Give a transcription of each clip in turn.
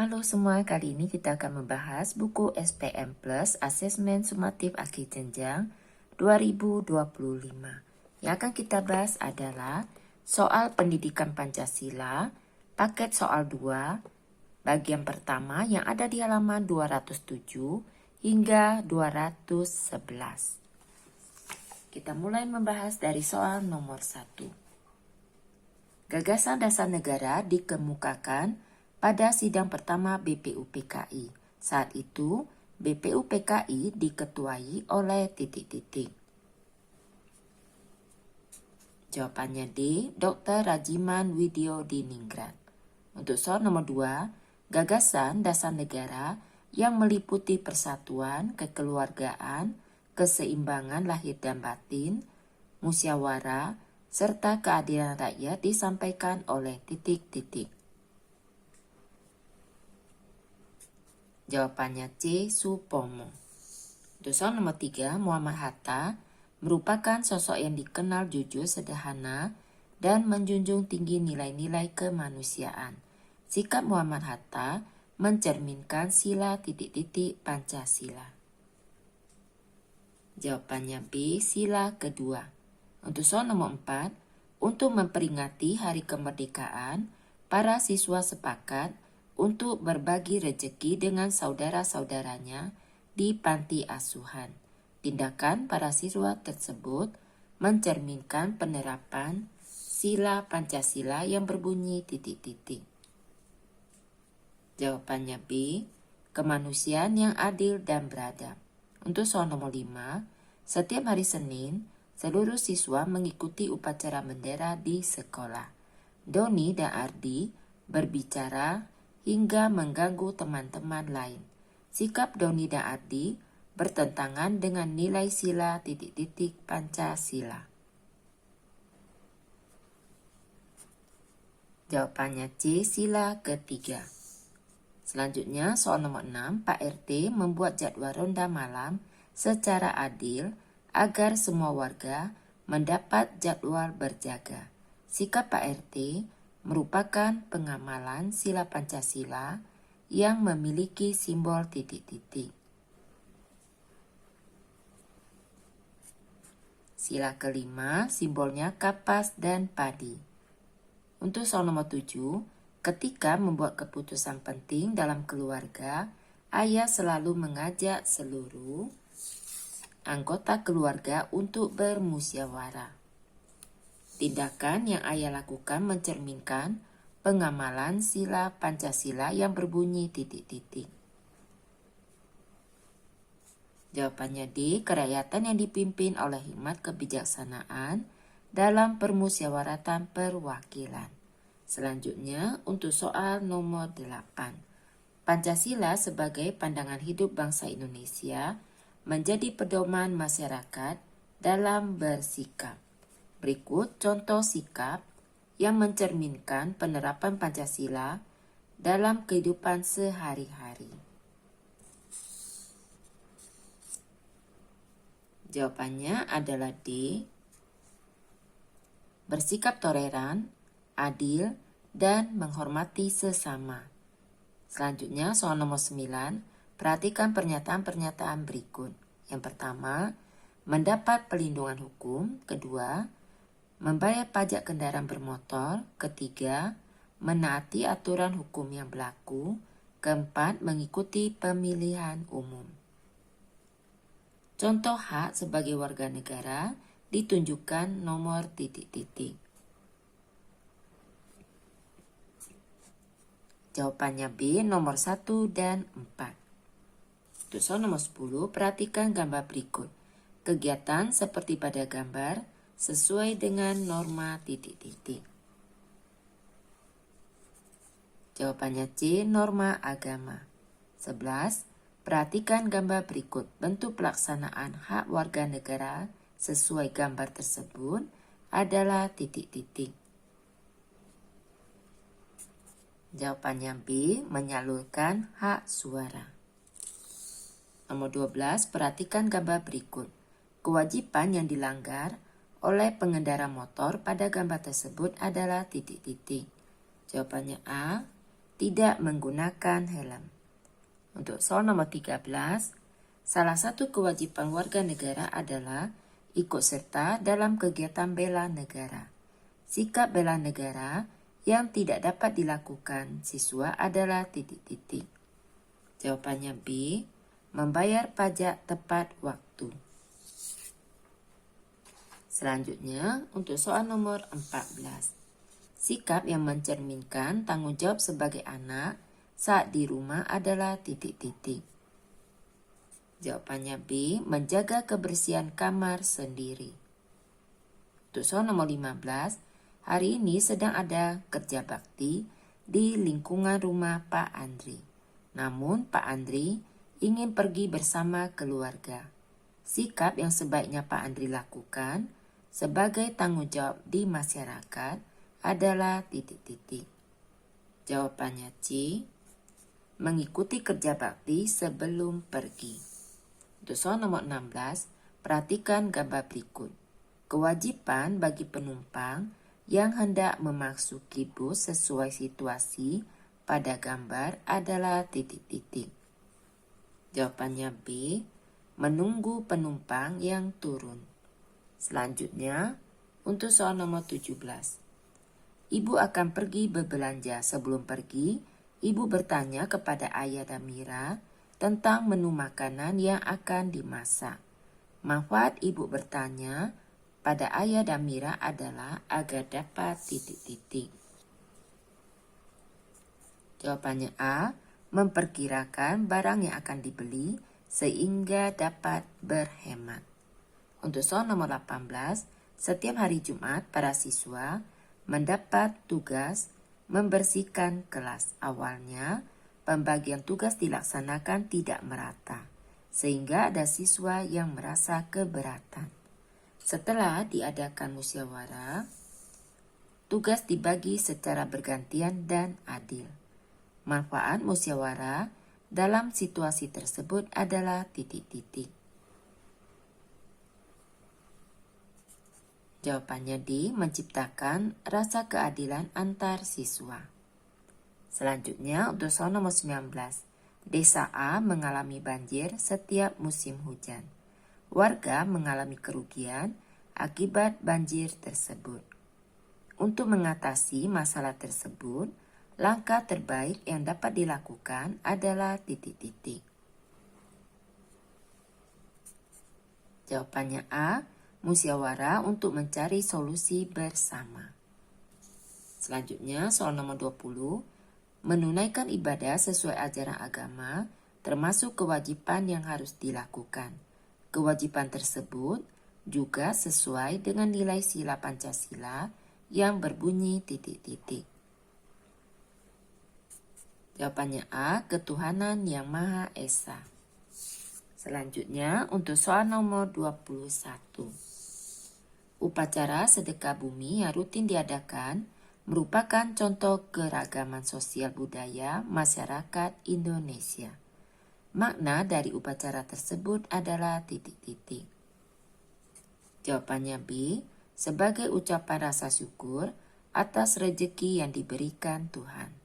Halo semua, kali ini kita akan membahas buku SPM Plus Asesmen Sumatif Akhir Jenjang 2025. Yang akan kita bahas adalah soal pendidikan Pancasila, paket soal 2, bagian pertama yang ada di halaman 207 hingga 211. Kita mulai membahas dari soal nomor 1. Gagasan dasar negara dikemukakan pada sidang pertama BPUPKI. Saat itu, BPUPKI diketuai oleh ... Jawabannya D. Dr. Rajiman Widyodiningrat. Untuk soal nomor 2, gagasan dasar negara yang meliputi persatuan, kekeluargaan, keseimbangan lahir dan batin, musyawarah, serta keadilan rakyat disampaikan oleh ... Jawabannya C. Supomo. Untuk soal nomor 3, Muhammad Hatta merupakan sosok yang dikenal jujur, sederhana, dan menjunjung tinggi nilai-nilai kemanusiaan. Sikap Muhammad Hatta mencerminkan sila ... Pancasila. Jawabannya B. Sila kedua. Untuk soal nomor 4, untuk memperingati Hari Kemerdekaan, para siswa sepakat untuk berbagi rejeki dengan saudara-saudaranya di panti asuhan. Tindakan para siswa tersebut mencerminkan penerapan sila Pancasila yang berbunyi ... Jawabannya B. Kemanusiaan yang adil dan beradab. Untuk soal nomor 5, setiap hari Senin, seluruh siswa mengikuti upacara bendera di sekolah. Doni dan Ardi berbicara hingga mengganggu teman-teman lain. Sikap Doni dan Ardi bertentangan dengan nilai sila ... Pancasila. Jawabannya C. Sila ketiga. Selanjutnya soal nomor 6, Pak RT membuat jadwal ronda malam secara adil agar semua warga mendapat jadwal berjaga. Sikap Pak RT merupakan pengamalan sila Pancasila yang memiliki simbol ... Sila kelima, simbolnya kapas dan padi. Untuk soal nomor 7, ketika membuat keputusan penting dalam keluarga, ayah selalu mengajak seluruh anggota keluarga untuk bermusyawarah. Tindakan yang ayah lakukan mencerminkan pengamalan sila Pancasila yang berbunyi ... Jawabannya D. Kerakyatan yang dipimpin oleh hikmat kebijaksanaan dalam permusyawaratan perwakilan. Selanjutnya untuk soal nomor 8. Pancasila sebagai pandangan hidup bangsa Indonesia menjadi pedoman masyarakat dalam bersikap. Berikut contoh sikap yang mencerminkan penerapan Pancasila dalam kehidupan sehari-hari. Jawabannya adalah D. Bersikap toleran, adil, dan menghormati sesama. Selanjutnya soal nomor 9, perhatikan pernyataan-pernyataan berikut. Yang pertama, mendapat pelindungan hukum. Kedua, membayar pajak kendaraan bermotor. Ketiga, menaati aturan hukum yang berlaku. Keempat, mengikuti pemilihan umum. Contoh hak sebagai warga negara ditunjukkan nomor ... Jawabannya B. Nomor 1 dan 4. Untuk soal nomor 10, perhatikan gambar berikut. Kegiatan seperti pada gambar sesuai dengan norma ... Jawabannya C. Norma agama. 11. Perhatikan gambar berikut. Bentuk pelaksanaan hak warga negara sesuai gambar tersebut adalah ... Jawabannya B. Menyalurkan hak suara. Nomor 12. Perhatikan gambar berikut. Kewajiban yang dilanggar oleh pengendara motor pada gambar tersebut adalah ... Jawabannya A. tidak menggunakan helm. Untuk soal nomor 13, salah satu kewajiban warga negara adalah ikut serta dalam kegiatan bela negara. Sikap bela negara yang tidak dapat dilakukan siswa adalah titik-titik. Jawabannya B, membayar pajak tepat waktu. Selanjutnya, untuk soal nomor 14. Sikap yang mencerminkan tanggung jawab sebagai anak saat di rumah adalah titik-titik. Jawabannya B, menjaga kebersihan kamar sendiri. Untuk soal nomor 15, hari ini sedang ada kerja bakti di lingkungan rumah Pak Andri. Namun Pak Andri ingin pergi bersama keluarga. Sikap yang sebaiknya Pak Andri lakukan sebagai tanggung jawab di masyarakat adalah titik-titik. Jawabannya C, mengikuti kerja bakti sebelum pergi. Untuk soal nomor 16, perhatikan gambar berikut. Kewajiban bagi penumpang yang hendak memasuki bus sesuai situasi pada gambar adalah titik-titik. Jawabannya B, menunggu penumpang yang turun. Selanjutnya, untuk soal nomor 17. Ibu akan pergi berbelanja. Sebelum pergi, ibu bertanya kepada ayah dan Mira tentang menu makanan yang akan dimasak. Manfaat ibu bertanya pada ayah dan Mira adalah agar dapat titik-titik. Jawabannya A, memperkirakan barang yang akan dibeli sehingga dapat berhemat. Untuk soal nomor 18, setiap hari Jumat para siswa mendapat tugas membersihkan kelas. Awalnya, pembagian tugas dilaksanakan tidak merata, sehingga ada siswa yang merasa keberatan. Setelah diadakan musyawarah, tugas dibagi secara bergantian dan adil. Manfaat musyawarah dalam situasi tersebut adalah titik-titik. Jawabannya D, menciptakan rasa keadilan antar siswa. Selanjutnya untuk soal nomor 19. Desa A mengalami banjir setiap musim hujan. Warga mengalami kerugian akibat banjir tersebut. Untuk mengatasi masalah tersebut, langkah terbaik yang dapat dilakukan adalah titik-titik. Jawabannya A, musyawarah untuk mencari solusi bersama. Selanjutnya, soal nomor 20. Menunaikan ibadah sesuai ajaran agama termasuk kewajiban yang harus dilakukan. Kewajiban tersebut juga sesuai dengan nilai sila Pancasila yang berbunyi titik-titik. Jawabannya A, ketuhanan yang Maha Esa. Selanjutnya untuk soal nomor 21. Upacara sedekah bumi yang rutin diadakan merupakan contoh keragaman sosial budaya masyarakat Indonesia. Makna dari upacara tersebut adalah titik-titik. Jawabannya B, sebagai ucapan rasa syukur atas rejeki yang diberikan Tuhan.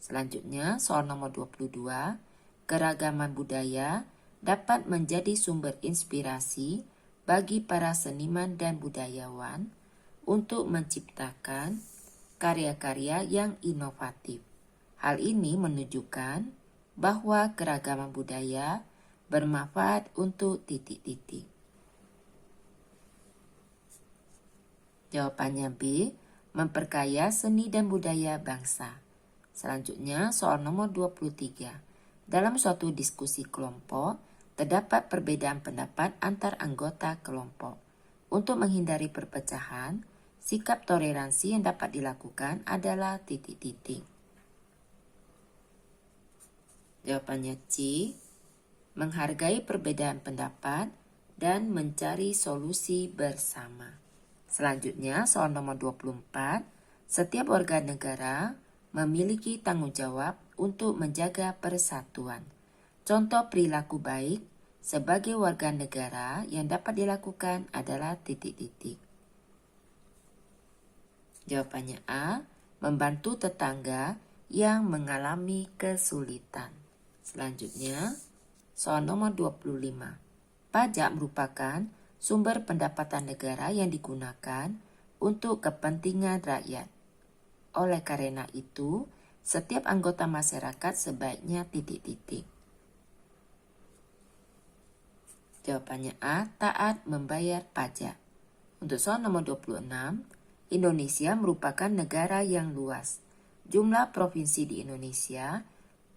Selanjutnya, soal nomor 22, keragaman budaya dapat menjadi sumber inspirasi bagi para seniman dan budayawan untuk menciptakan karya-karya yang inovatif. Hal ini menunjukkan bahwa keragaman budaya bermanfaat untuk titik-titik. Jawabannya B, memperkaya seni dan budaya bangsa. Selanjutnya, soal nomor 23. Dalam suatu diskusi kelompok, terdapat perbedaan pendapat antar anggota kelompok. Untuk menghindari perpecahan, sikap toleransi yang dapat dilakukan adalah titik-titik. Jawabannya C, menghargai perbedaan pendapat dan mencari solusi bersama. Selanjutnya, soal nomor 24. Setiap warga negara memiliki tanggung jawab untuk menjaga persatuan. Contoh perilaku baik sebagai warga negara yang dapat dilakukan adalah titik-titik. Jawabannya A, membantu tetangga yang mengalami kesulitan. Selanjutnya, soal nomor 25. Pajak merupakan sumber pendapatan negara yang digunakan untuk kepentingan rakyat. Oleh karena itu, setiap anggota masyarakat sebaiknya titik-titik. Jawabannya A, taat membayar pajak. Untuk soal nomor 26, Indonesia merupakan negara yang luas. Jumlah provinsi di Indonesia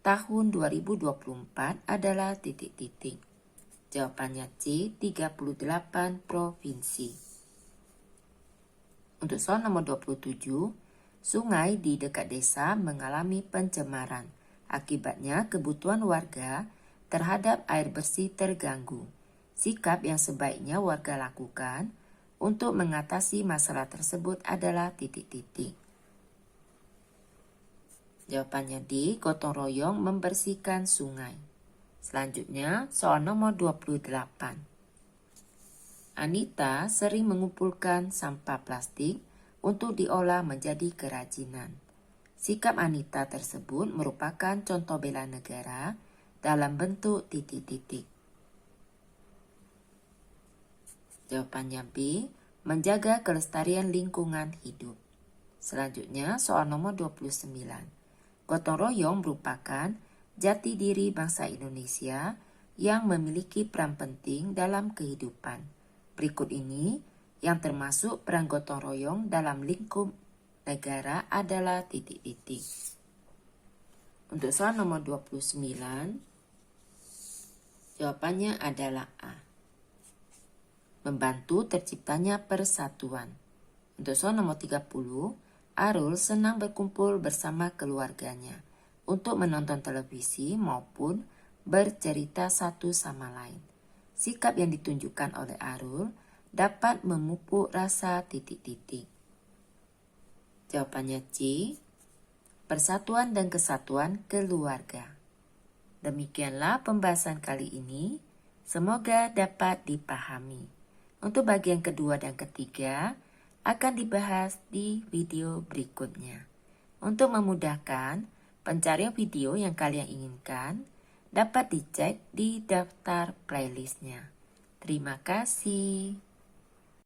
tahun 2024 adalah titik-titik. Jawabannya C, 38 provinsi. Untuk soal nomor 27, sungai di dekat desa mengalami pencemaran. Akibatnya kebutuhan warga terhadap air bersih terganggu. Sikap yang sebaiknya warga lakukan untuk mengatasi masalah tersebut adalah titik-titik. Jawabannya D, gotong royong membersihkan sungai. Selanjutnya, soal nomor 28. Anita sering mengumpulkan sampah plastik untuk diolah menjadi kerajinan. Sikap Anita tersebut merupakan contoh bela negara dalam bentuk titik-titik. Jawabannya B, menjaga kelestarian lingkungan hidup. Selanjutnya, soal nomor 29. Gotong royong merupakan jati diri bangsa Indonesia yang memiliki peran penting dalam kehidupan. Berikut ini yang termasuk peran gotong royong dalam lingkup negara adalah titik-titik. Untuk soal nomor 29, jawabannya adalah A, membantu terciptanya persatuan. Untuk soal nomor 30, Arul senang berkumpul bersama keluarganya untuk menonton televisi maupun bercerita satu sama lain. Sikap yang ditunjukkan oleh Arul dapat memupuk rasa titik-titik. Jawabannya C, persatuan dan kesatuan keluarga. Demikianlah pembahasan kali ini. Semoga dapat dipahami. Untuk bagian kedua dan ketiga akan dibahas di video berikutnya. Untuk memudahkan pencarian video yang kalian inginkan, dapat dicek di daftar playlistnya. Terima kasih.